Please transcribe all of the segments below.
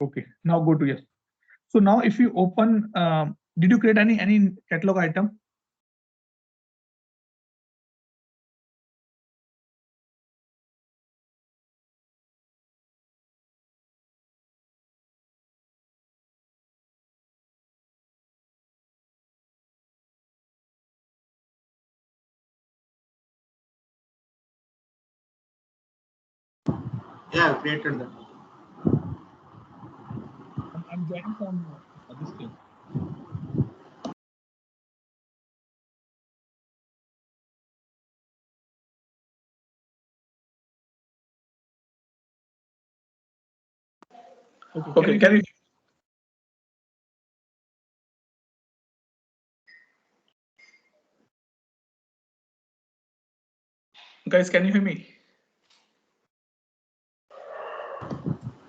Okay, now go to yes. So now if you open, did you create any catalog item? Yeah, I've created that. I'm joining from this screen. Okay, can you guys, can you hear me?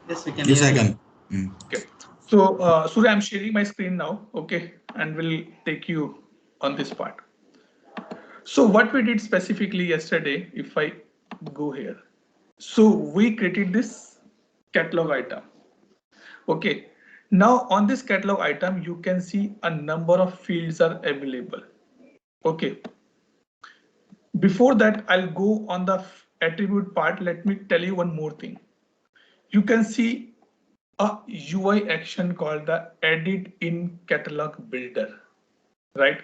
Yes, we can Yes, hear I you. can. Okay. So Surya, I'm sharing my screen now. Okay, and we'll take you on this part. So what we did specifically yesterday, if I go here, so we created this catalog item. Okay. Now on this catalog item, you can see a number of fields are available. Okay. Before that, I'll go on the attribute part. Let me tell you one more thing. You can see a UI action called the edit in catalog builder, right?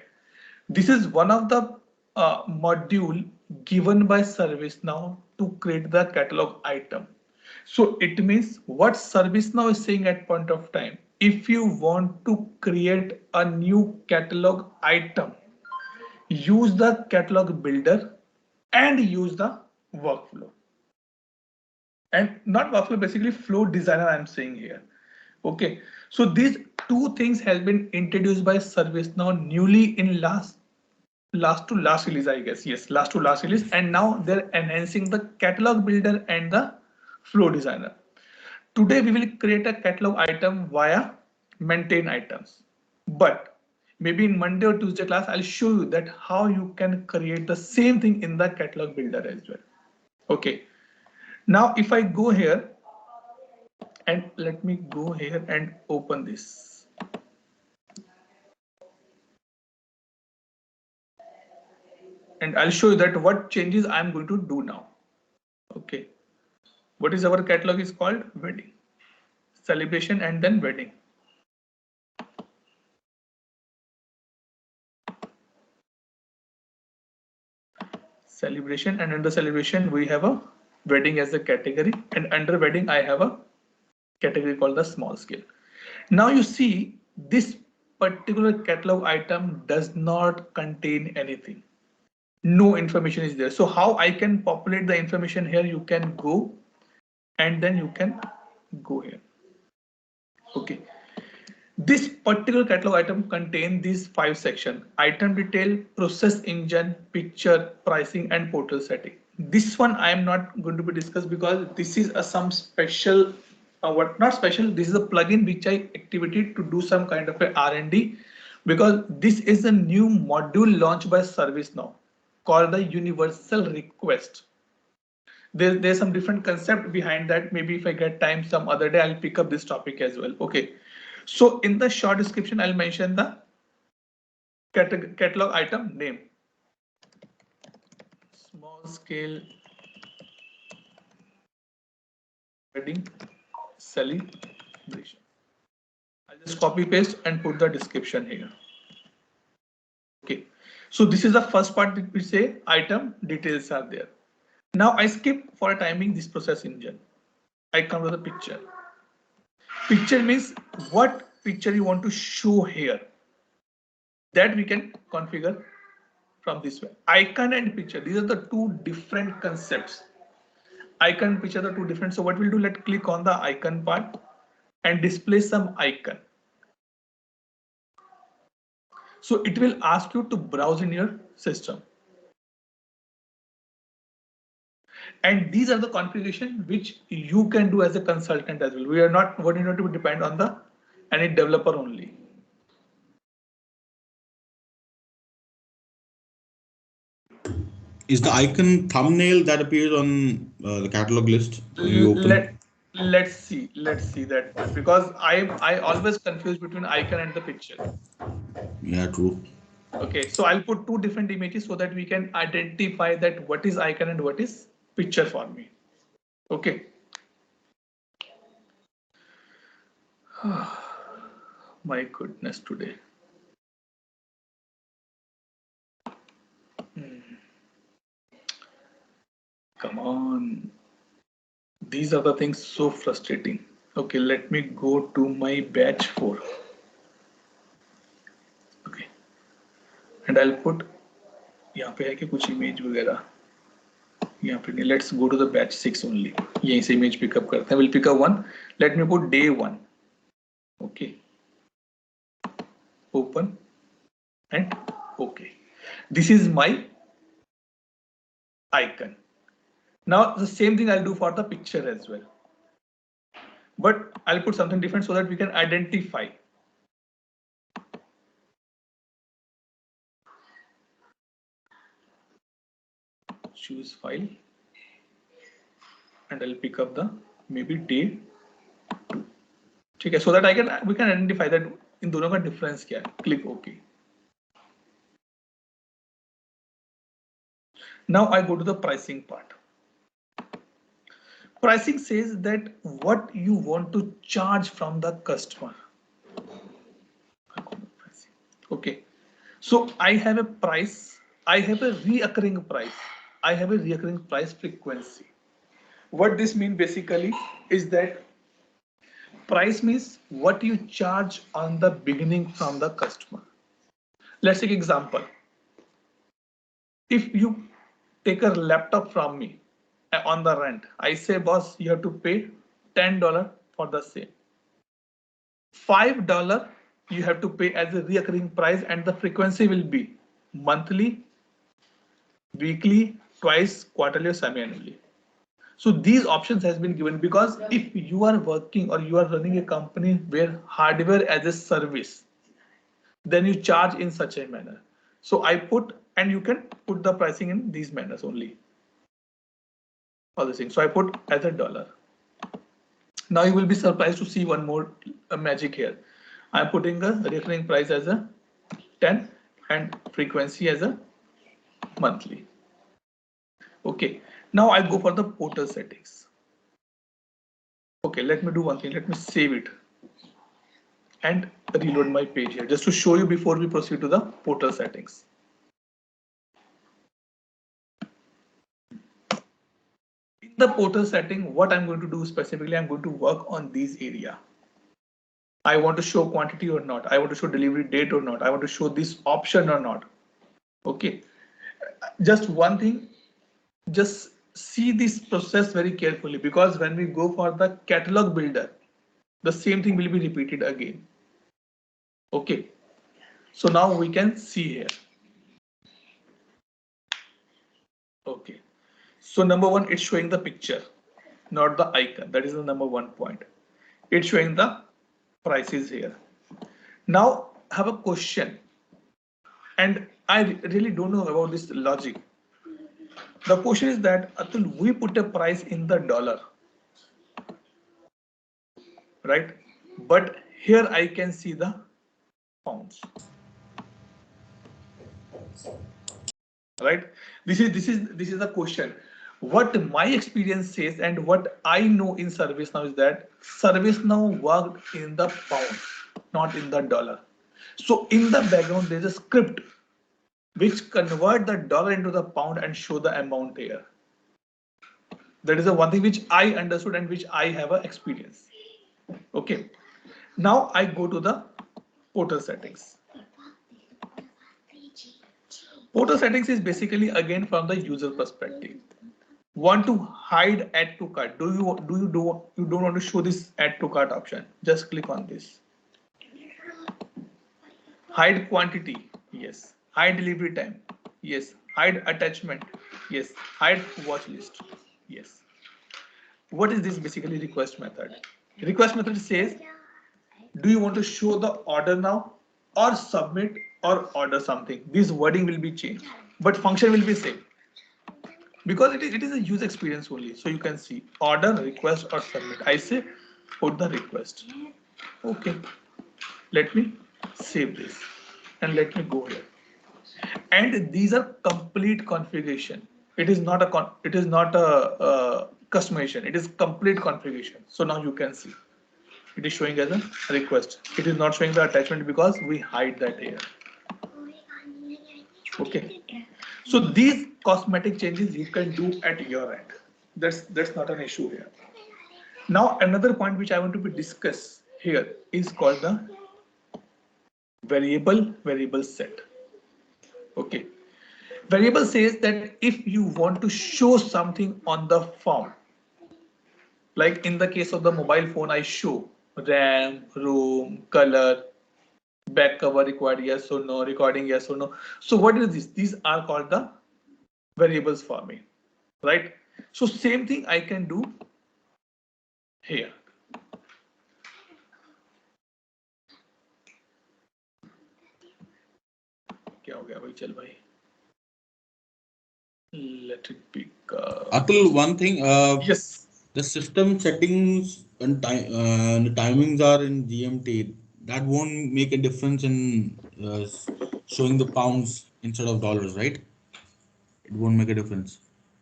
This is one of the module given by ServiceNow to create the catalog item. So it means what ServiceNow is saying at point of time. If you want to create a new catalog item, use the catalog builder and use the workflow. And not workflow, basically flow designer I'm saying here. Okay, so these two things has been introduced by ServiceNow newly in last to last release, I guess. Yes, last to last release, and now they're enhancing the catalog builder and the flow designer. Today we will create a catalog item via maintain items, but maybe in Monday or Tuesday class I'll show you that how you can create the same thing in the catalog builder as well. Okay, now if I go here and let me go here and open this. And I'll show you that what changes I'm going to do now. Okay, what is our catalog is called wedding, celebration, and then wedding. Celebration, and under celebration we have a wedding as a category, and under wedding I have a category called the small scale. Now you see this particular catalog item does not contain anything. No information is there. So how I can populate the information here? You can go and then you can go here. Okay. This particular catalog item contains these 5 sections: item detail, process engine, picture, pricing, and portal setting. This one I am not going to be discussed because this is a some special, what not special, this is a plugin which I activated to do some kind of a R&D, because this is a new module launched by ServiceNow called the universal request. There's some different concept behind that. Maybe if I get time some other day, I'll pick up this topic as well. Okay. So in the short description, I'll mention the catalog item name. Small scale wedding celebration. I'll just copy paste and put the description here. Okay. So this is the first part that we say item details are there. Now I skip for a timing this process engine. I come to the picture. Picture means what picture you want to show here. That we can configure from this way. Icon and picture, these are the two different concepts. Icon and picture are two different. So what we'll do, let's click on the icon part and display some icon. So it will ask you to browse in your system. And these are the configuration which you can do as a consultant as well. We are not going to depend on the any developer only. Is the icon thumbnail that appears on the catalog list when you open? let's see that part, because I always confuse between icon and the picture. Yeah, true. Okay, so I'll put two different images so that we can identify that what is icon and what is picture for me. Okay. My goodness, today. Come on. These are the things so frustrating. Okay, let me go to my batch 4. Okay. And I'll put यहाँ पे है कि कुछ image वगैरह यहाँ पे नहीं. Let's go to the batch 6 only. यहीं से इमेज पिकअप करते हैं. We'll pick up one. Let me put day 1. Okay. Open and okay. This is my icon. Now the same thing I'll do for the picture as well. But I'll put something different so that we can identify. Choose file and I'll pick up the maybe day 2. Okay, so that we can identify that in दोनों का difference क्या है. Click OK. Now I go to the pricing part. Pricing says that what you want to charge from the customer. Okay, so I have a price, I have a reoccurring price, I have a reoccurring price frequency. What this means basically is that price means what you charge on the beginning from the customer. Let's take example. If you take a laptop from me on the rent, I say, boss, you have to pay $10 for the same. $5 you have to pay as a recurring price, and the frequency will be monthly, weekly, twice, quarterly, or semi-annually. So these options has been given because if you are working or you are running a company where hardware as a service, then you charge in such a manner. So I put, and you can put the pricing in these manners only. All the things. So I put as $1. Now you will be surprised to see one more magic here. I'm putting a recurring price as a 10 and frequency as a monthly. Okay, now I go for the portal settings. Okay, let me do one thing. Let me save it and reload my page here just to show you before we proceed to the portal settings. In the portal setting, what I'm going to do specifically, I'm going to work on these area. I want to show quantity or not. I want to show delivery date or not. I want to show this option or not. Okay, just one thing, just see this process very carefully, because when we go for the catalog builder, the same thing will be repeated again. Okay, so now we can see here. Okay, so number one, it's showing the picture, not the icon. That is the number one point. It's showing the prices here. Now I have a question, and I really don't know about this logic. The question is that Atul, we put a price in the dollar, right? But here I can see the pounds, right? This is the question. What my experience says and what I know in ServiceNow is that ServiceNow worked in the pound, not in the dollar. So in the background, there's a script which convert the dollar into the pound and show the amount here. That is the one thing which I understood and which I have a experience. Okay. Now I go to the portal settings. Portal settings is basically again from the user perspective. Want to hide add to cart? You don't want to show this add to cart option? Just click on this. Hide quantity, yes. Hide delivery time, yes. Hide attachment, yes. Hide watch list, yes. What is this basically request method? Request method says, do you want to show the order now or submit or order something? This wording will be changed, but function will be same. because it is a user experience only. So you can see order, request or submit. I say put the request. Okay, let me save this and let me go here. And these are complete configuration. It is not a customization. It is complete configuration. So now you can see it is showing as a request. It is not showing the attachment because we hide that here. Okay. So these cosmetic changes you can do at your end. That's not an issue here. Now another point which I want to be discuss here is called the variable set. Okay. Variable says that if you want to show something on the form, like in the case of the mobile phone, I show RAM, ROM, color, back cover required yes or no, recording yes or no. So what is this? These are called the variables for me, right? So same thing I can do here. क्या हो गया भाई चल भाई? Let it be. Atul, one thing. Yes. The system settings and the timings are in GMT. That won't make a difference in showing the pounds instead of dollars, right? It won't make a difference.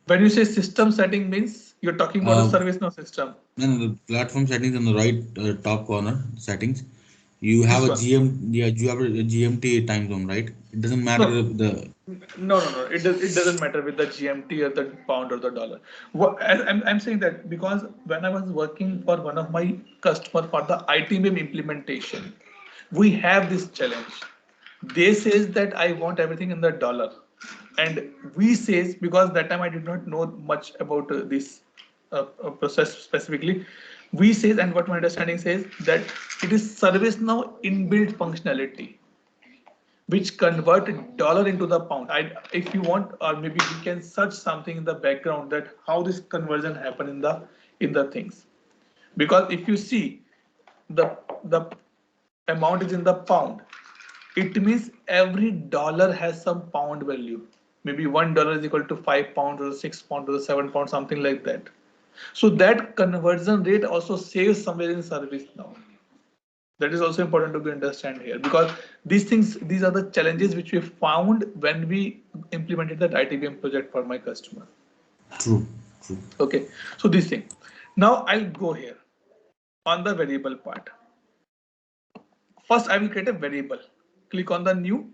When you say system setting means you're talking about the service now system. No, the platform settings on the right top corner settings. You have This a one. Yeah, you have a GMT time zone, right? It doesn't matter No. if the No. It doesn't matter with the GMT or the pound or the dollar. What I'm saying that because when I was working for one of my customer for the ITBM implementation, we have this challenge. They says that I want everything in the dollar, and we says because that time I did not know much about this process specifically. We says and what my understanding says that it is ServiceNow inbuilt functionality which convert dollar into the pound. If you want, or maybe we can search something in the background that how this conversion happen in the things. Because if you see the amount is in the pound, it means every dollar has some pound value. Maybe $1 is equal to £5 or £6 or £7, something like that. So that conversion rate also saves somewhere in service now. That is also important to understand here because these are the challenges which we found when we implemented that ITBM project for my customer. true. Okay, so this thing. Now I'll go here on the variable part. First, I will create a variable. Click on the new.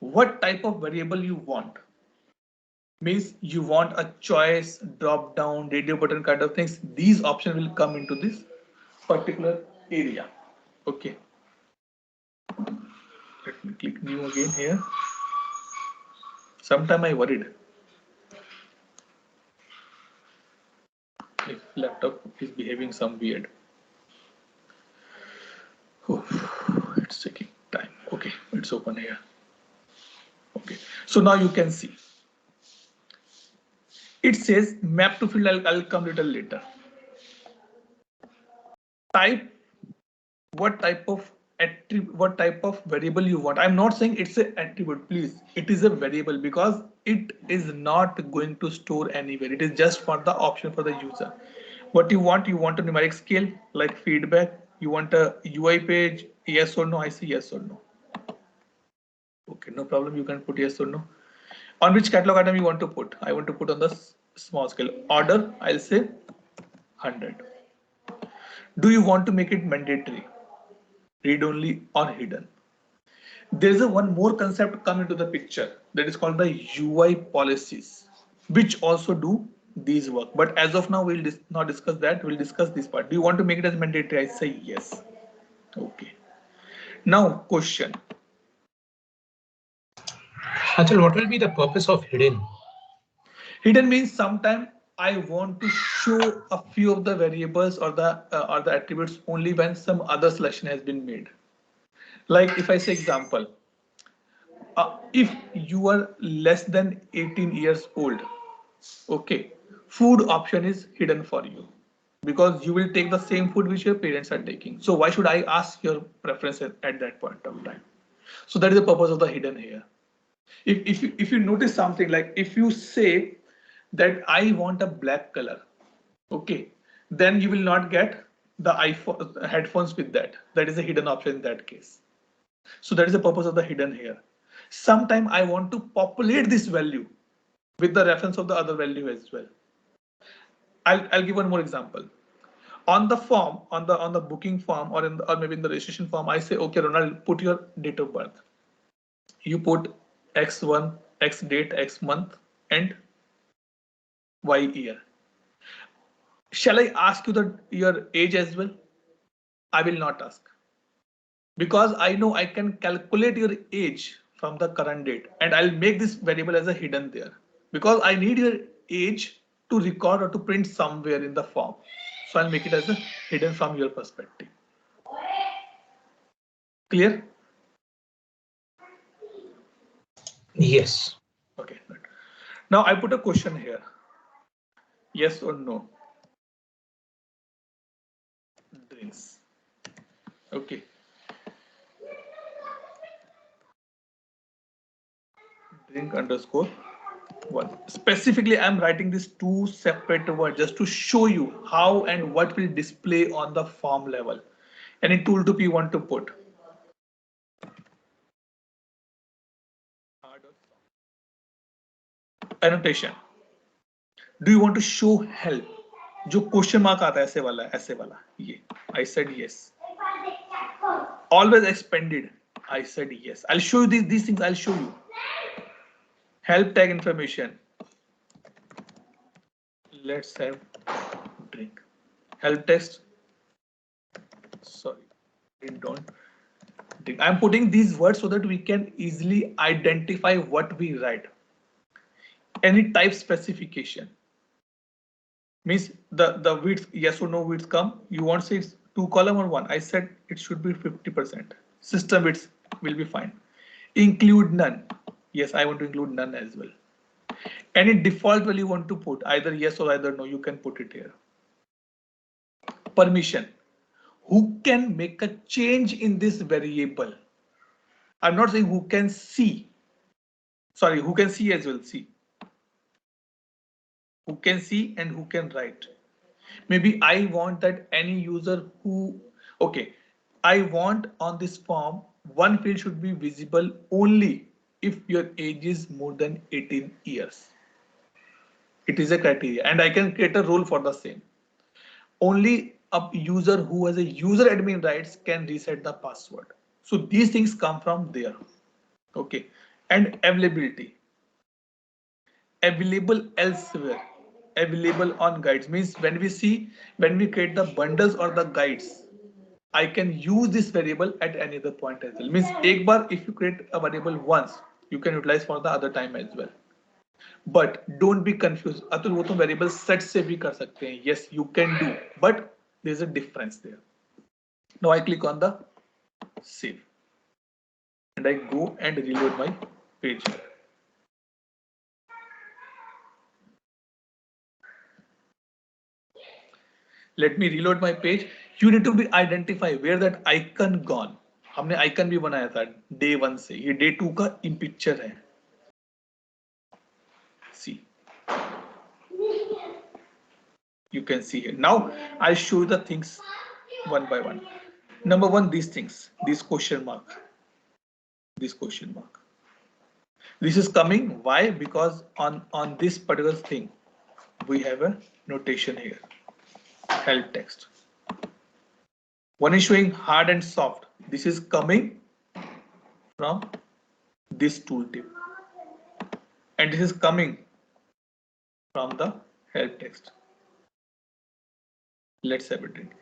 What type of variable you want? Means you want a choice, drop down, radio button kind of things. These options will come into this particular area. Okay. Let me click new again here. Sometime I worried if laptop is behaving some weird. Oh, it's taking time. Okay, it's open here. Okay, so now you can see. It says map to field. I'll come little later. Type. What type of attribute? What type of variable you want? I'm not saying it's an attribute. Please, it is a variable because it is not going to store anywhere. It is just for the option for the user. What you want a numeric scale like feedback. You want a UI page, yes or no? I say yes or no. Okay, no problem. You can put yes or no. On which catalog item you want to put? I want to put on the small scale. Order, I'll say 100. Do you want to make it mandatory? Read only or hidden? There is a one more concept come into the picture that is called the UI policies, which also do these work. But as of now, we'll not discuss that. We'll discuss this part. Do you want to make it as mandatory? I say yes. Okay. Now question. Achal, what will be the purpose of hidden? Hidden means sometimes I want to show a few of the variables or the attributes only when some other selection has been made. Like if I say example, if you are less than 18 years old, okay, food option is hidden for you because you will take the same food which your parents are taking. So why should I ask your preference at that point of time? So that is the purpose of the hidden here. If you notice something like if you say that I want a black color, okay, then you will not get the iPhone headphones with that. That is a hidden option in that case. So that is the purpose of the hidden here. Sometime I want to populate this value with the reference of the other value as well. I'll give one more example. On the form, on the booking form, or or maybe in the registration form, I say, okay, Ronald, put your date of birth. You put X1, X date, X month, and Y year. Shall I ask you your age as well? I will not ask, because I know I can calculate your age from the current date, and I'll make this variable as a hidden there, because I need your age to record or to print somewhere in the form. So I'll make it as a hidden from your perspective. Clear? Yes. Okay, good. Now I put a question here. Yes or no? Drinks. Okay. Drink underscore one. Specifically, I'm writing these two separate words just to show you how and what will display on the form level. Any tooltip you want to put? Annotation. Do you want to show help? जो question mark आता है ऐसे वाला ये. I said yes. Always expanded. I said yes. I'll show you these things. I'll show you. Help tag information. Let's have drink. Help text. Sorry, don't drink. I'm putting these words so that we can easily identify what we write. Any type specification means the width, yes or no widths come. You want to say it's 2 column or 1? I said it should be 50%. System widths will be fine. Include none. Yes, I want to include none as well. Any default value you want to put, either yes or either no, you can put it here. Permission. Who can make a change in this variable? I'm not saying who can see. Sorry, who can see as well. See. Who can see and who can write. Maybe I want that any user who, okay, I want on this form, one field should be visible only if your age is more than 18 years. It is a criteria, and I can create a rule for the same. Only a user who has a user admin rights can reset the password. So these things come from there. Okay. And availability. Available elsewhere. Available on guides means when we create the bundles or the guides, I can use this variable at any other point as well. Means एक बार if you create a variable once, you can utilize for the other time as well. But don't be confused. Atul वो तो variable set से भी कर सकते हैं. Yes, you can do, but there's a difference there. Now I click on the save and I go and reload my page. Let me reload my page. You need to be identify where that icon gone. हमने icon भी बनाया था day 1 से. ये day 2 का in picture है. See. You can see here. Now I'll show you the things one by one. Number one, these things, this question mark, this question mark. This is coming. Why? Because on this particular thing, we have a notation here. Help text. One is showing hard and soft. This is coming from this tooltip, and this is coming from the help text. Let's have a drink.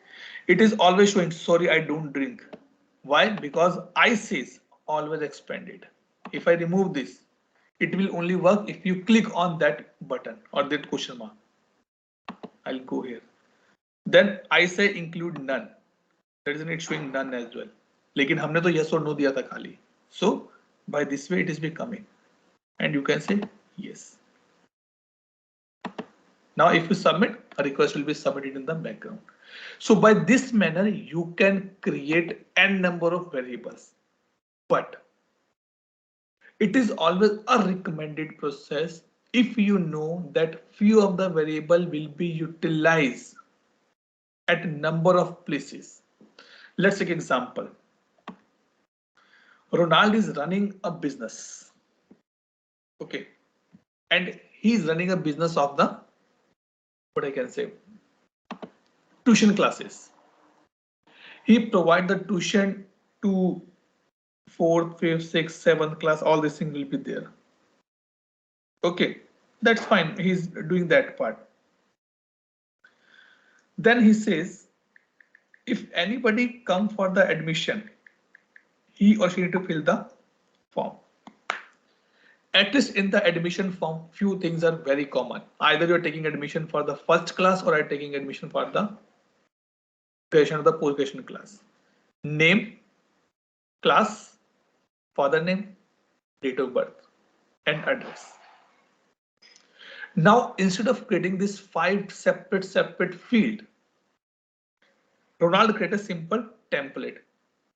It is always showing sorry I don't drink. Why? Because I says always expanded. If I remove this, it will only work if you click on that button or that question mark. I'll go here. Then I say include none. That isn't it showing none as well. लेकिन हमने तो yes or no दिया था खाली. So by this way it is becoming, and you can say yes. Now if you submit, a request will be submitted in the background. So by this manner you can create n number of variables, but it is always a recommended process if you know that few of the variable will be utilized at a number of places. Let's take example. Ronald is running a business. Okay. And he's running a business of the, what I can say, tuition classes. He provide the tuition to 4th, 5th, 6th, 7th class, all these things will be there. Okay, that's fine. He's doing that part. Then he says, if anybody come for the admission, he or she need to fill the form. At least in the admission form, few things are very common. Either you're taking admission for the first class or are taking admission for the graduation or the post-graduation class. Name, class, father name, date of birth, and address. Now, instead of creating this 5 separate field, Ronald create a simple template.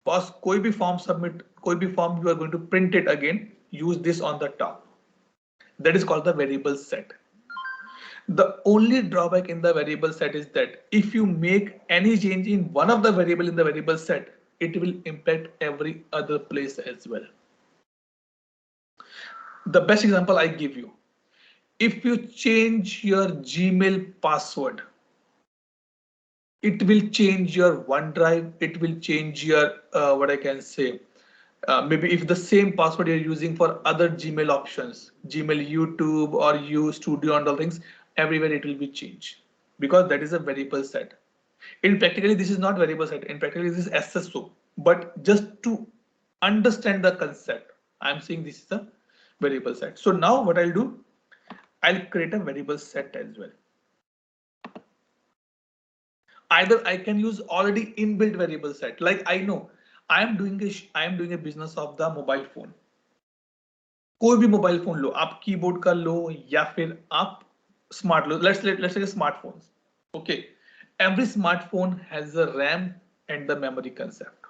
Boss, कोई भी form submit, कोई भी form you are going to print it again, use this on the top. That is called the variable set. The only drawback in the variable set is that if you make any change in one of the variable in the variable set, it will impact every other place as well. The best example I give you, if you change your Gmail password, it will change your OneDrive, it will change your, what I can say, maybe if the same password you're using for other Gmail options, Gmail YouTube or U Studio and all things, everywhere it will be changed because that is a variable set. In practically, this is not variable set. In practically, this is SSO. But just to understand the concept, I'm saying this is a variable set. So now what I'll do, I'll create a variable set as well. Either I can use already inbuilt variable set. Like I know I am doing a business of the mobile phone. कोई भी mobile phone लो, आप keyboard का लो या फिर आप smart low. Let's say smartphones. Okay, every smartphone has a RAM and the memory concept.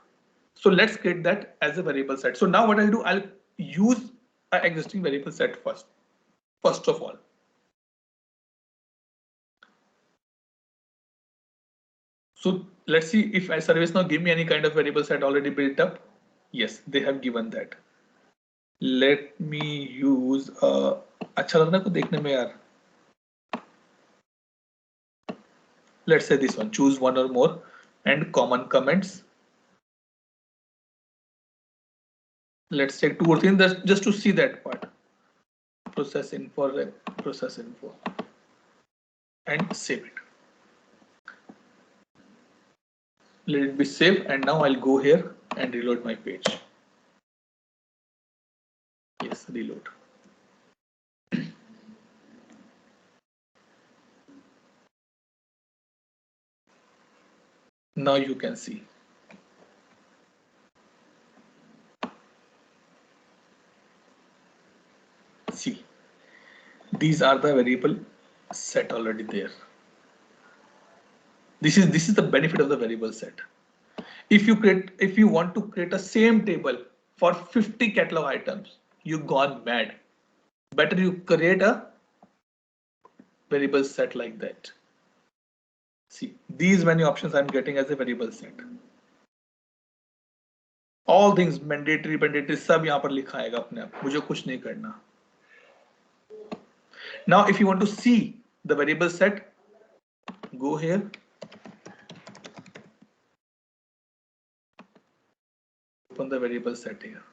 So let's create that as a variable set. So now what I'll do, I'll use an existing variable set first of all. So let's see if ServiceNow give me any kind of variable set already built up. Yes, they have given that. Let me use अच्छा लग रहा है को देखने में यार. Let's say this one, choose one or more and common comments. Let's take 2 or 3 just to see that part. Process info and save it. Let it be saved, and now I'll go here and reload my page. Yes, reload. Now you can see. See, these are the variable set already there. This is the benefit of the variable set. If you want to create a same table for 50 catalog items, you've gone mad. Better you create a variable set like that. See, these many options I'm getting as a variable set. All things mandatory सब यहाँ पर लिखा आएगा अपने आप, मुझे कुछ नहीं करना. Now, if you want to see the variable set, go here. Open the variable set here.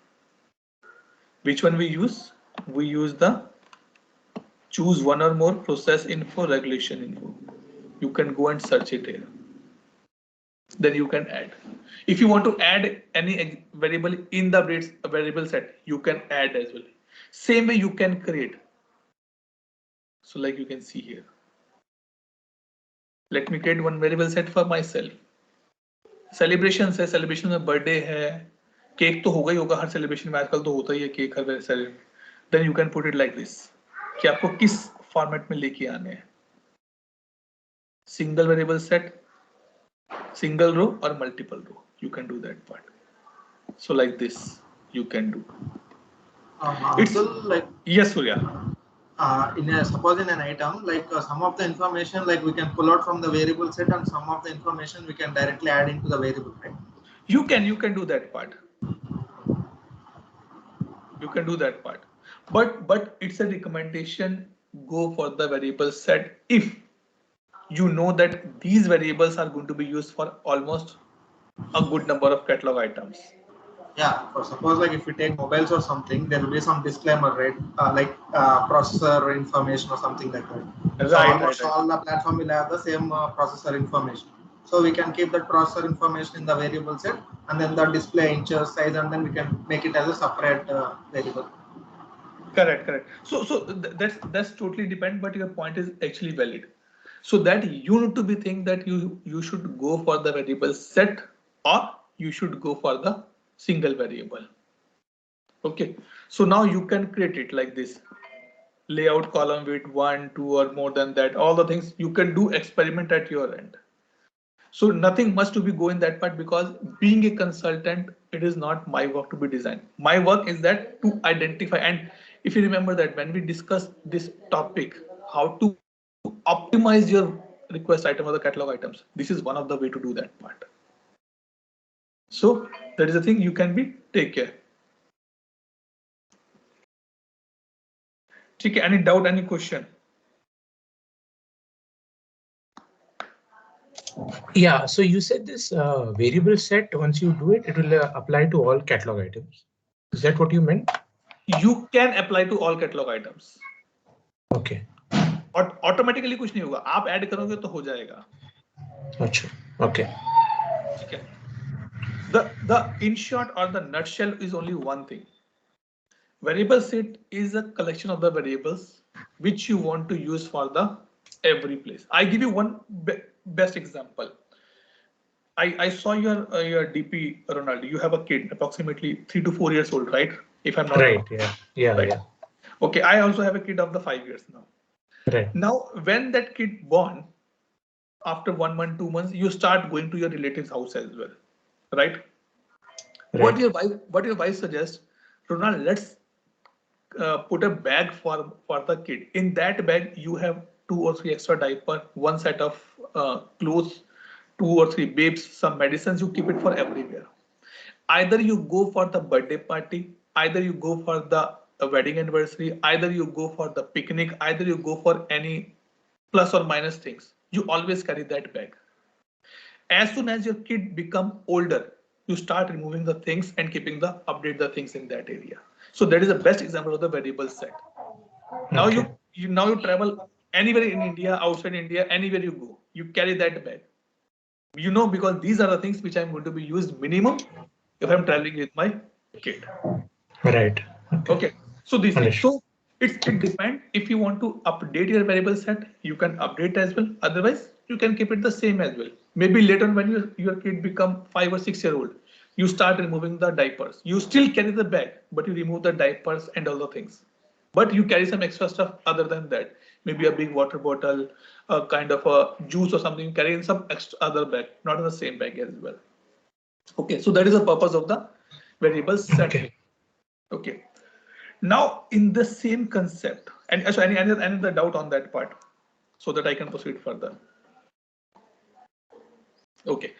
Which one we use? We use the choose one or more process info, regulation info. You can go and search it here. Then you can add. If you want to add any variable in the variable set, you can add as well. Same way you can create. So like you can see here. Let me create one variable set for myself. Celebration है, celebration में birthday है, cake तो होगा ही होगा, हर celebration में आजकल तो होता ही है cake her celebration. Then you can put it like this. कि आपको किस format में लेके आने हैं. Single variable set, single row or multiple row. You can do that part. So like this, you can do. It's like Yes, Surya. suppose in an item, like some of the information, like we can pull out from the variable set, and some of the information we can directly add into the variable, right? You can do that part. You can do that part, but it's a recommendation. Go for the variable set if you know that these variables are going to be used for almost a good number of catalog items. Yeah, for suppose like if we take mobiles or something, there will be some disclaimer, right? Processor information or something like that. So almost all the platform will have the same processor information. So we can keep that processor information in the variable set, and then the display inches size, and then we can make it as a separate variable. Correct. That's totally depend, but your point is actually valid. So that you need to be think that you should go for the variable set or you should go for the single variable. Okay, so now you can create it like this. Layout column with 1, 2 or more than that. All the things you can do experiment at your end. So nothing much to be go in that part because being a consultant, it is not my work to be designed. My work is that to identify. And if you remember that when we discussed this topic, how to optimize your request item or the catalog items, this is one of the way to do that part. So that is the thing you can be take care. Okay, any doubt, any question? Yeah, so you said this variable set, once you do it, it will apply to all catalog items. Is that what you meant? You can apply to all catalog items. Okay. और automatically कुछ नहीं होगा, आप add करोगे तो हो जाएगा. अच्छा, okay. ठीक है. The in short or the nutshell is only one thing. Variable set is a collection of the variables which you want to use for the every place. I give you one best example. I saw your DP, Ronaldo. You have a kid approximately 3 to 4 years old, right? If I'm not right. wrong. Yeah. Right. Okay, I also have a kid of the 5 years now. Right. Now, when that kid born, after 1 month, 2 months, you start going to your relative's house as well, right? What your wife suggests, Ronald, let's put a bag for the kid. In that bag, you have 2 or 3 extra diaper, one set of clothes, 2 or 3 babes, some medicines. You keep it for everywhere. Either you go for the birthday party, either you go for the wedding anniversary, either you go for the picnic, either you go for any plus or minus things. You always carry that bag. As soon as your kid become older, you start removing the things and keeping the update the things in that area. So that is the best example of the variable set. Now okay. you travel anywhere in India, outside India, anywhere you go, you carry that bag. You know, because these are the things which I'm going to be used minimum if I'm traveling with my kid. Right. Okay. So these things. Understood. So it depends. If you want to update your variable set, you can update as well. Otherwise, you can keep it the same as well. Maybe later when your kid become 5 or 6 year old, you start removing the diapers. You still carry the bag, but you remove the diapers and all the things. But you carry some extra stuff other than that. Maybe a big water bottle, a kind of a juice or something. You carry in some extra other bag, not in the same bag as well. Okay, so that is the purpose of the variable set. Okay. Okay. Now, in the same concept, and so any other doubt on that part, so that I can proceed further. Okay.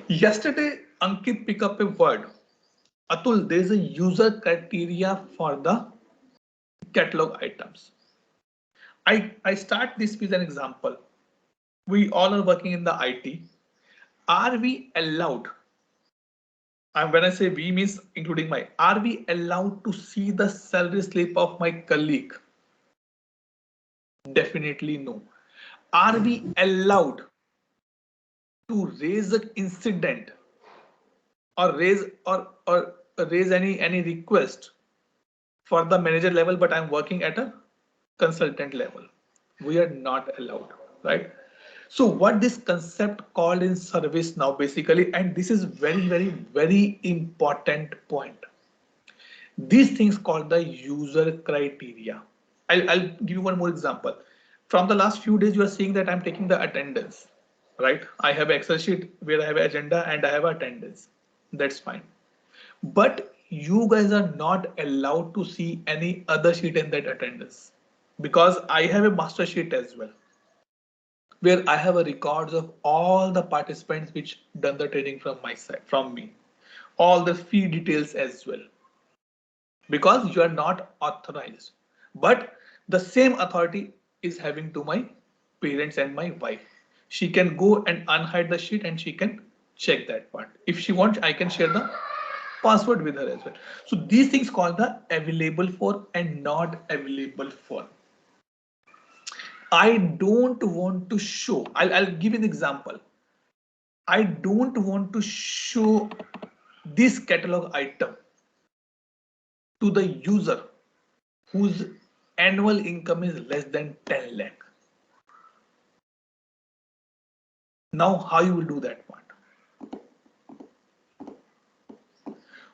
Yesterday, Ankit picked up a word. Atul, there is a user criteria for the catalog items. I start this with an example. We all are working in the IT. Are we allowed? And when I say we means including my, are we allowed to see the salary slip of my colleague? Definitely no. Are we allowed to raise an incident or raise any request for the manager level, but I'm working at a consultant level? We are not allowed, right? So what this concept called in service now basically, and this is very important point. These things called the user criteria. I'll give you one more example. From the last few days, you are seeing that I'm taking the attendance, right? I have an Excel sheet where I have an agenda and I have attendance. That's fine. But you guys are not allowed to see any other sheet in that attendance. because I have a master sheet as well, where I have a records of all the participants which done the training from my side, from me, all the fee details as well, because you are not authorized, but the same authority is having to my parents and my wife. She can go and unhide the sheet and she can check that part. If she wants, I can share the password with her as well. So these things called the available for and not available for. I don't want to show, I'll give you an example. I don't want to show this catalog item to the user whose annual income is less than 10 lakh. Now, how you will do that part?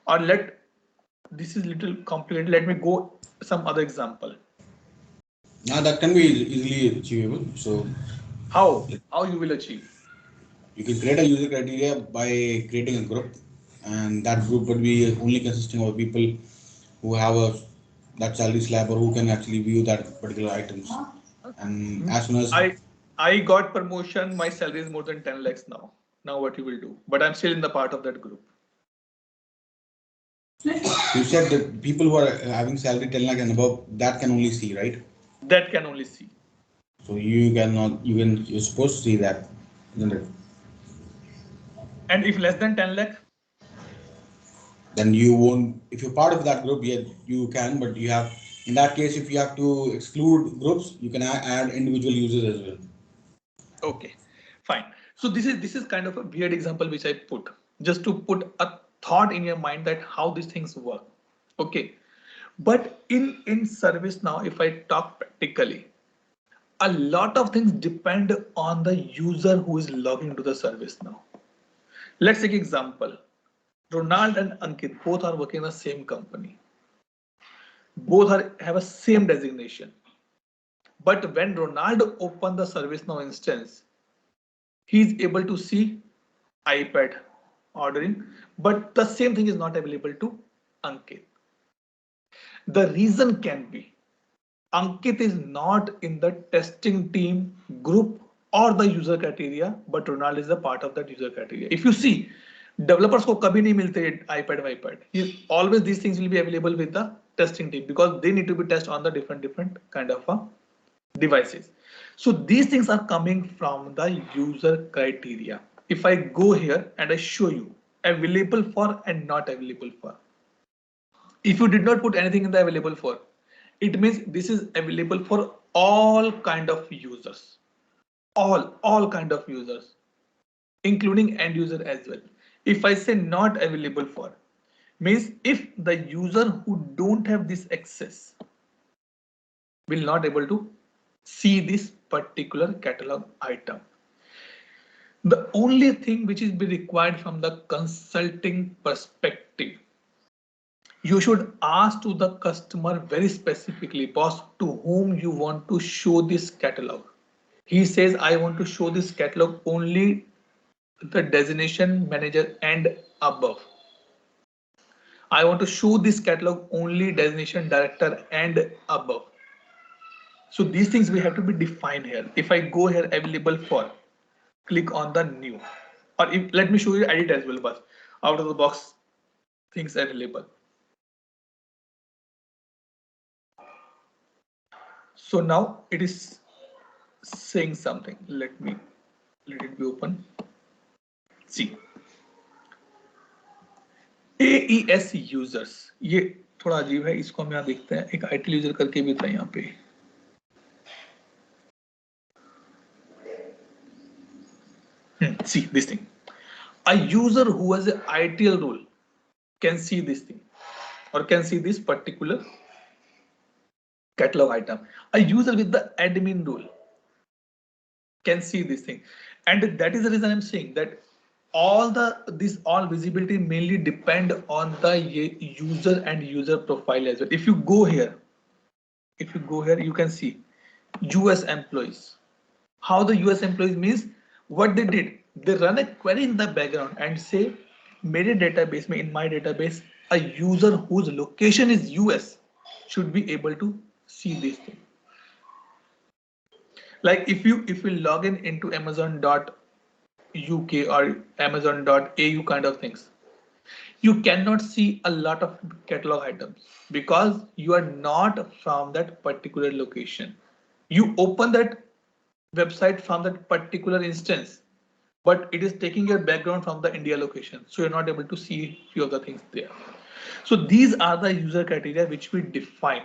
Or this is little complicated. Let me go some other example. Now that can be easily achievable. So How you will achieve? you can create a user criteria by creating a group, and that group would be only consisting of people who have that salary slab or who can actually view that particular items. And as soon as I got promotion, my salary is more than 10 lakhs now. Now what you will do? But I'm still in the part of that group. you said that people who are having salary 10 lakh and above, that can only see, right? That can only see. So you're supposed to see that, isn't it? And if less than 10 lakh? Then you won't, if you're part of that group, yeah, you can, but you have, in that case, if you have to exclude groups, you can add individual users as well. Okay, fine. So this is kind of a weird example which I put just to put a thought in your mind that how these things work. Okay, but in service now, if I talk practically, a lot of things depend on the user who is logging into the service now. Let's take example. Ronald and Ankit both are working in the same company. Both have a same designation. But when Ronald opened the ServiceNow instance, he's able to see iPad ordering, but the same thing is not available to Ankit. The reason can be Ankit is not in the testing team group or the user criteria, but Ronald is a part of that user criteria. If you see, developers को कभी नहीं मिलते iPad. Always these things will be available with the testing team because they need to be tested on the different kind of devices. So these things are coming from the user criteria. If I go here and I show you available for and not available for. If you did not put anything in the available for, it means this is available for all kind of users. All kind of users, including end user as well. If I say not available for, means if the user who don't have this access will not able to see this particular catalog item. The only thing which is be required from the consulting perspective, you should ask to the customer very specifically, boss, to whom you want to show this catalog. He says, I want to show this catalog only the designation manager and above. I want to show this catalog only designation director and above. So these things we have to be defined here. If I go here available for, click on the new, or if, let me show you edit as well, but out of the box things available. So now it is saying something. Let it be open. See, AES users, ये थोड़ा अजीब है, इसको हम यहाँ देखते हैं. एक ITIL यूजर करके भी था यहाँ पे. See this thing. A user who has an ITIL role can see this thing or can see this particular catalog item. A user with the admin role can see this thing, and that is the reason I'm saying that all visibility mainly depend on the user and user profile as well. If you go here, you can see US employees. How the US employees means what they did, they run a query in the background and say मेरे database में, in my database, a user whose location is US should be able to see this thing. Like if you log in into Amazon.uk or Amazon.au kind of things, you cannot see a lot of catalog items because you are not from that particular location. You open that website from that particular instance, but it is taking your background from the India location. So you're not able to see few of the things there. So these are the user criteria which we define,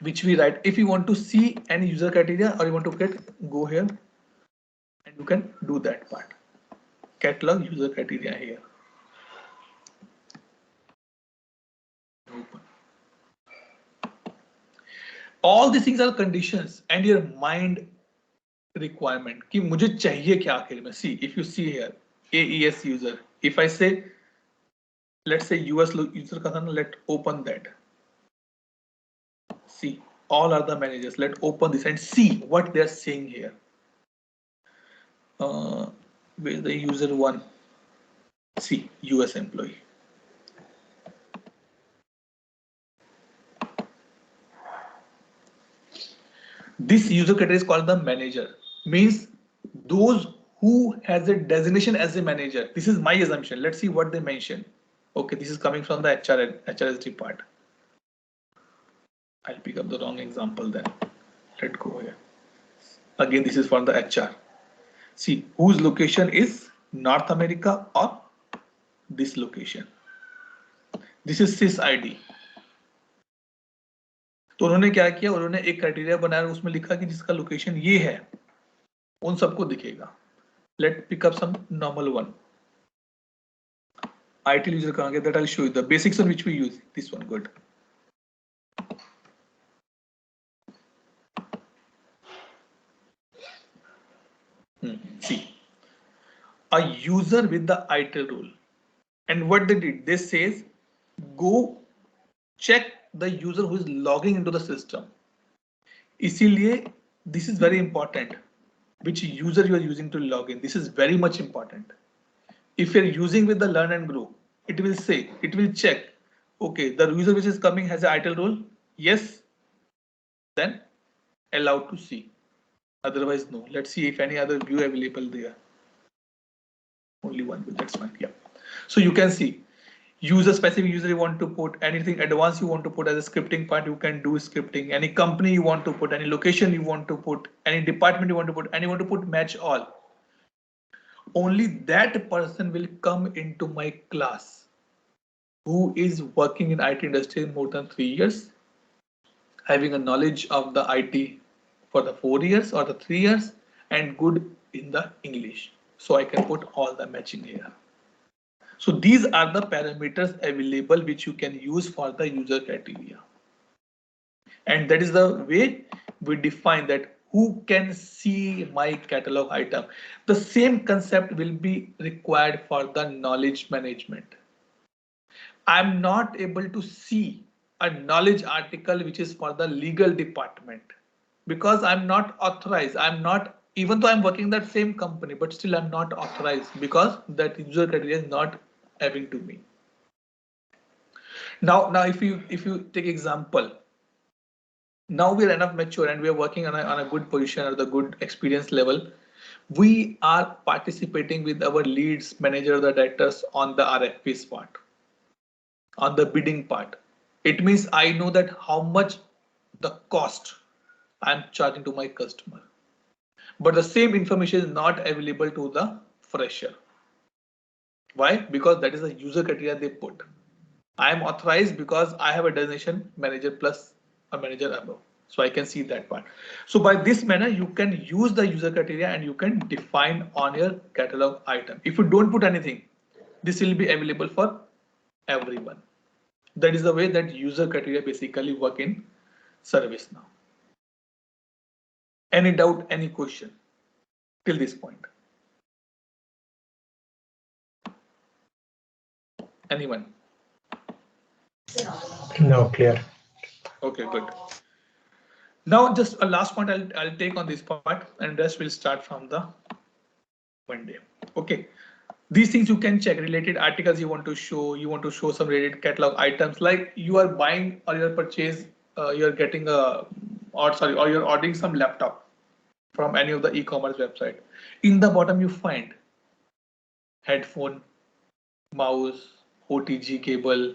which we write. If you want to see any user criteria or you want to go here and you can do that part. Catalog user criteria here. Open. All these things are conditions and your mind requirement कि मुझे चाहिए क्या आखिर में. See, if you see here AES user, if I say let's say US user का था ना, let's open that. See, all are the managers. Let's open this and see what they are saying here. Where's the user one? See, US employee. This user category is called the manager. Means those who has a designation as a manager. This is my assumption. Let's see what they mention. Okay, this is coming from the HRSD part. I'll pick up the wrong example then. Let's go here. Again, this is for the HR. See, whose location is North America or this location. This is sys ID. तो उन्होंने क्या किया, उन्होंने एक criteria बनाया, उसमें लिखा कि जिसका लोकेशन ये है उन सबको दिखेगा. Let pick up some normal one. ITIL user करेंगे, that I'll show you the basics on which we use. This one, good. See, a user with the ITIL rule, and what they did, they says go check the user who is logging into the system. इसीलिए this is very important. Which user you are using to log in. This is very much important. If you're using with the learn and grow, it will say, it will check. Okay, the user which is coming has an ITIL role. Yes. Then allowed to see. Otherwise, no. Let's see if any other view available there. Only one view. That's fine. Yeah. So you can see. User specific user you want to put, anything advanced you want to put as a scripting part, you can do scripting. Any company you want to put, any location you want to put, any department you want to put, and you want to put match all. Only that person will come into my class who is working in IT industry more than 3 years, having a knowledge of the IT for the 4 years or the 3 years, and good in the English. So I can put all the matching here. So these are the parameters available which you can use for the user criteria. And that is the way we define that who can see my catalog item. The same concept will be required for the knowledge management. I'm not able to see a knowledge article which is for the legal department because I'm not authorized. I'm not, even though I'm working in that same company, but still I'm not authorized because that user criteria is not having to me. Now if you take example, now we are enough mature and we are working on a good position or the good experience level. We are participating with our leads, manager, the directors on the RFPs part, on the bidding part. It means I know that how much the cost I'm charging to my customer, but the same information is not available to the fresher. Why? Because that is the user criteria they put. I am authorized because I have a designation manager plus a manager above. So I can see that part. So by this manner, you can use the user criteria and you can define on your catalog item. If you don't put anything, this will be available for everyone. That is the way that user criteria basically work in ServiceNow. Any doubt, any question till this point? Anyone? No, clear. Okay, good. Now just a last point I'll take on this part and rest will start from the Monday. Okay. These things you can check, related articles you want to show some related catalog items, like you are buying or your purchase, you're getting or you're ordering some laptop. from any of the e-commerce website. In the bottom you find headphone, mouse, OTG cable,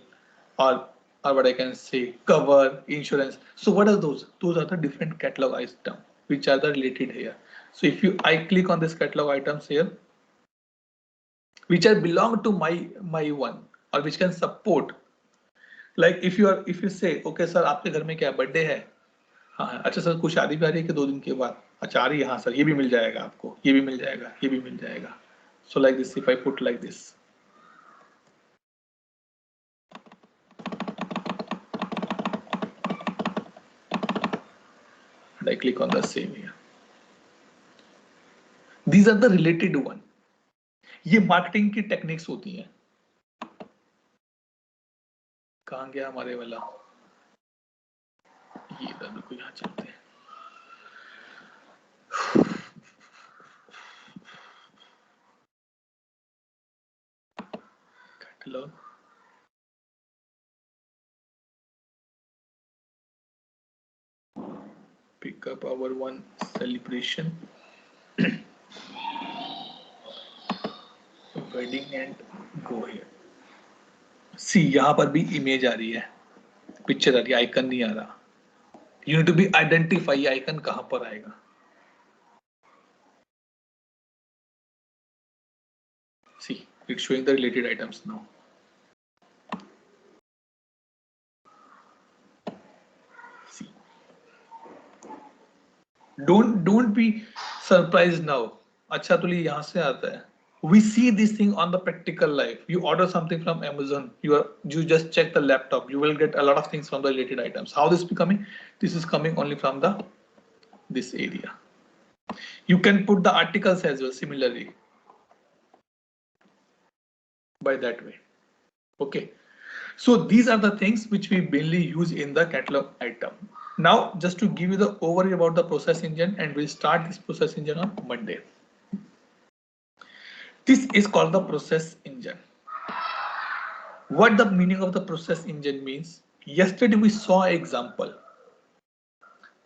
or what I can say, cover, insurance. So what are those? Those are the different catalog items which are the related here. So if I click on this catalog items here, which are belong to my one or which can support. Like if you say, okay sir, आपके घर में क्या birthday है? हाँ अच्छा sir, कुछ शादी भी आ रही है कि 2 दिन के बाद? अच्छा आ रही है, हाँ सर, ये भी मिल जाएगा आपको, ये भी मिल जाएगा, ये भी मिल जाएगा. So like this, if I put like this, and I click on the same here. These are the related one. ये मार्केटिंग की टेक्निक्स होती हैं. कहाँ गया हमारे वाला? ये इधर को यहाँ चलते हैं. Catalog. Pick up our one celebration. Wedding and go here. See, यहाँ पर भी इमेज आ रही है, पिक्चर आ रही है, आइकन नहीं आ रहा. You need to be identify ये आइकन कहाँ पर आएगा. See, it's showing the related items now. See, don't be surprised now. अच्छा तो यहाँ से आता है. We see this thing on the practical life. You order something from Amazon, you just check the laptop, you will get a lot of things from the related items. How this be coming? This is coming only from this area. You can put the articles as well similarly by that way. Okay, so these are the things which we mainly use in the catalog item. Now just to give you the overview about the process engine, and we'll start this process engine on Monday. This is called the process engine. What the meaning of the process engine means? Yesterday we saw an example.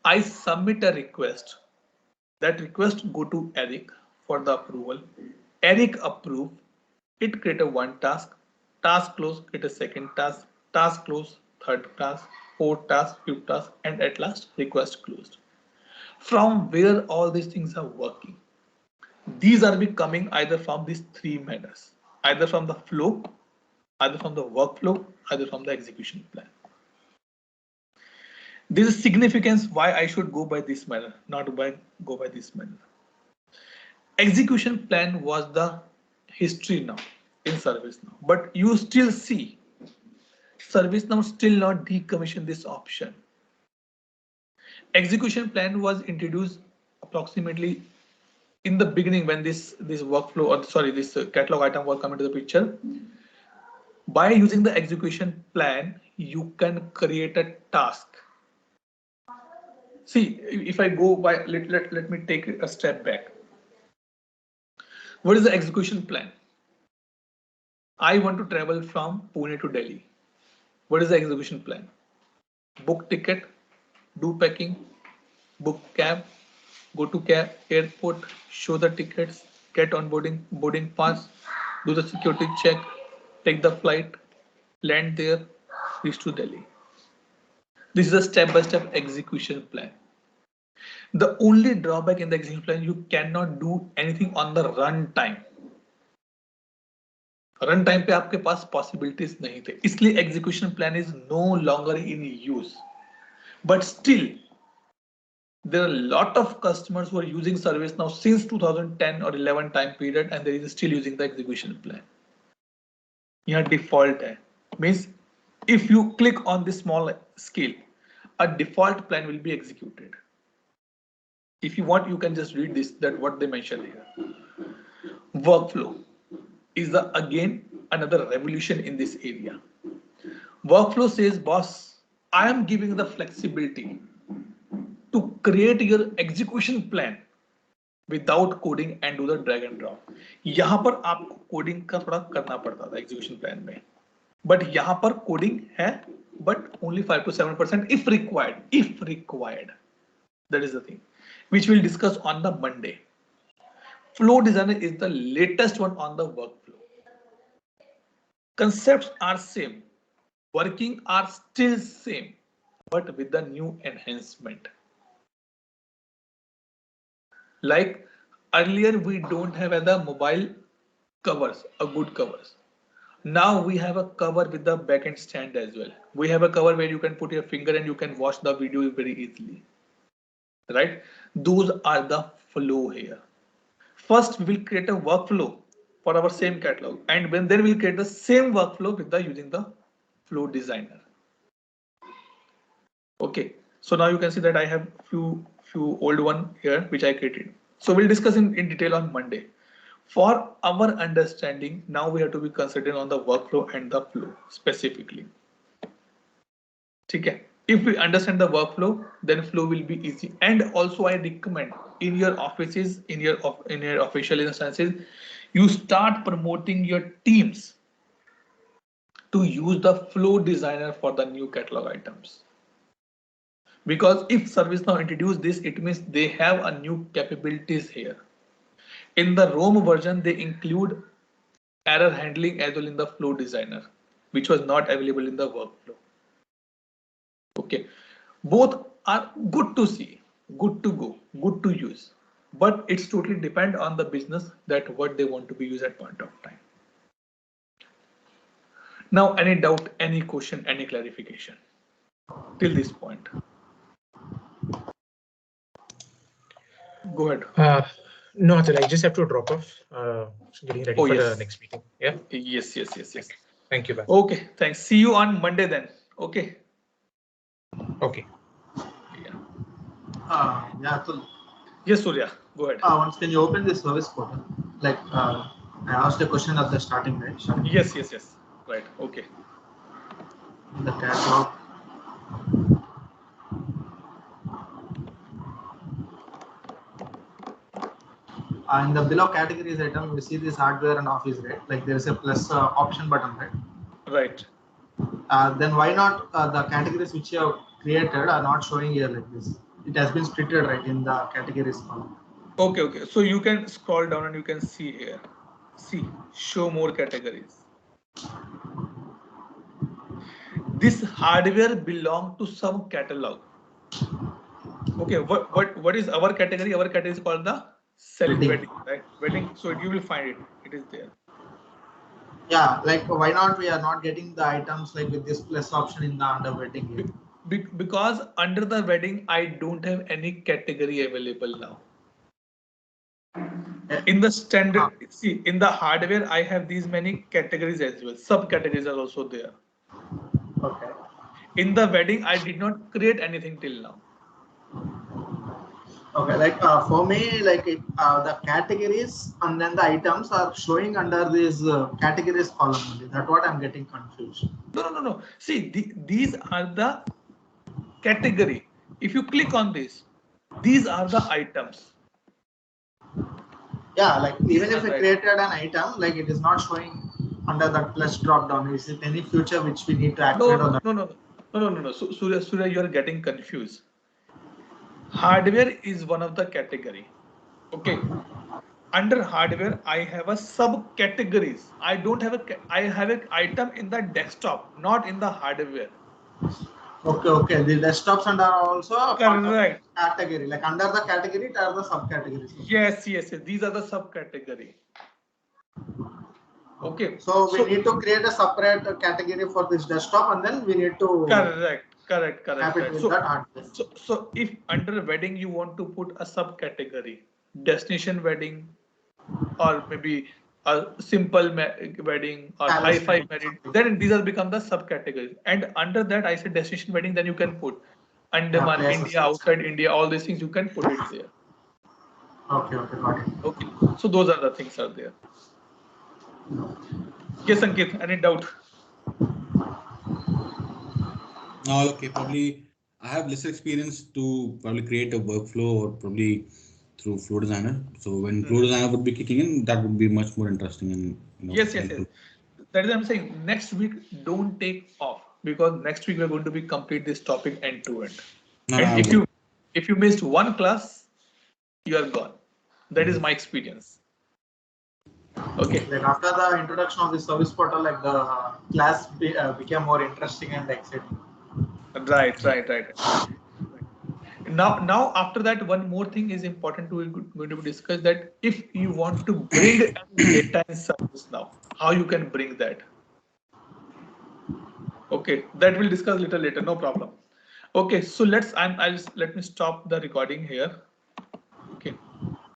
I submit a request. That request go to Eric for the approval. Eric approve. It create a one task. Task close, create a second task. Task close, third task, fourth task, fifth task, and at last request closed. From where all these things are working? These are coming either from these three manners, either from the flow, either from the workflow, either from the execution plan. There is significance why I should go by this manner, not go by this manner. Execution plan was the history now in ServiceNow, but you still see ServiceNow still not decommission this option. Execution plan was introduced approximately in the beginning when this workflow, or sorry, this catalog item was coming to the picture. By using the execution plan, you can create a task. See, if I go by, let me take a step back. What is the execution plan? I want to travel from Pune to Delhi. What is the execution plan? Book ticket, do packing, book cab, go to airport, show the tickets, get on boarding pass, do the security check, take the flight, land there, reach to Delhi. This is a step-by-step execution plan. The only drawback in the execution plan, you cannot do anything on the run time. Run time पे आपके पास possibilities नहीं थे, इसलिए execution plan is no longer in use. But still, there are a lot of customers who are using ServiceNow since 2010 or 11 time period, and they are still using the execution plan. यहाँ default है, means if you click on this small scale, a default plan will be executed. If you want, you can just read this, that what they mentioned here. Workflow is again another revolution in this area. Workflow says, boss, I am giving the flexibility to create your execution plan without coding and do the drag and drop. यहाँ पर आपको coding का थोड़ा करना पड़ता था execution plan में, but यहाँ पर coding है, but only 5 to 7% if required. If required, that is the thing. which we'll discuss on the Monday. Flow Designer is the latest one on the workflow. Concepts are same, working are still same, but with the new enhancement. Like earlier, we don't have the mobile covers, a good covers. Now we have a cover with the backend stand as well. We have a cover where you can put your finger and you can watch the video very easily. Right? Those are the flow here. First, we will create a workflow for our same catalog, and then we'll create the same workflow with the using the Flow Designer. Okay, so now you can see that I have few old one here which I created. So we'll discuss in detail on Monday. For our understanding, now we have to be considering on the workflow and the flow specifically. Okay. If we understand the workflow, then flow will be easy. And also I recommend in your offices, in your official instances, you start promoting your teams to use the Flow Designer for the new catalog items. Because if ServiceNow introduced this, it means they have a new capabilities here. In the Rome version, they include error handling as well in the Flow Designer, which was not available in the workflow. Okay, both are good to see, good to go, good to use, but it's totally depend on the business that what they want to be used at point of time. Now, any doubt, any question, any clarification till this point? Go ahead. No, Atul, I just have to drop off. Getting ready for the next meeting. Yeah. Yes. Thank you. Bye. Okay, thanks. See you on Monday then. Okay. Okay. Yeah, so Yes, Surya, go ahead. once can you open the service portal? Like I asked a question at the starting, right? Yes. Right. Okay. The catalog. In the below categories item, we see this hardware and office, right? Like there is a plus option button, right? Right. Then why not the categories which you have created are not showing here like this? It has been splitted right in the categories column. Okay. So you can scroll down and you can see here. See, show more categories. This hardware belong to some catalog. Okay, what is our category? Our category is called the wedding, right? Wedding. So you will find it. It is there. Yeah, like why not we are not getting the items like with this plus option in the under wedding here? Because under the wedding, I don't have any category available now. In the standard, see, in the hardware, I have these many categories as well. Subcategories are also there. Okay. In the wedding, I did not create anything till now. Okay, like for me, like the categories and then the items are showing under this categories column only. That's what I'm getting confused. No. See, these are the category. If you click on this, these are the items. Yeah, like even if we created an item, like it is not showing under that plus drop down. Is it any feature which we need to activate? No. So, Surya, you are getting confused. Hardware is one of the category. Okay. Under hardware, I have a subcategories. I have an item in the desktop, not in the hardware. Okay. The desktops and are also Correct. Category. Like under the category, it are the subcategories. Yes. These are the subcategory. Okay. So we need to create a separate category for this desktop, and then we need to correct. That so if under wedding you want to put a subcategory, destination wedding, or maybe a simple wedding or hi-fi wedding, then these are become the subcategories. And under that, I said destination wedding, then you can put Andaman, India, outside India, all these things you can put it there. Okay, got it. Okay, so those are the things are there. Yes, Ankit, any doubt? No, okay, probably I have less experience to probably create a workflow or probably through Flow Designer. So when Flow Designer would be kicking in, that would be much more interesting and Yes. That is what I'm saying. Next week, don't take off because next week we're going to be complete this topic end to end. And if you missed one class, you are gone. That is my experience. Okay. Like after the introduction of the service portal, like the class became more interesting and exciting. Right. Now after that, one more thing is important to going to discuss, that if you want to bring data in service now, how you can bring that. Okay, that we'll discuss little later, no problem. Okay, so let me stop the recording here.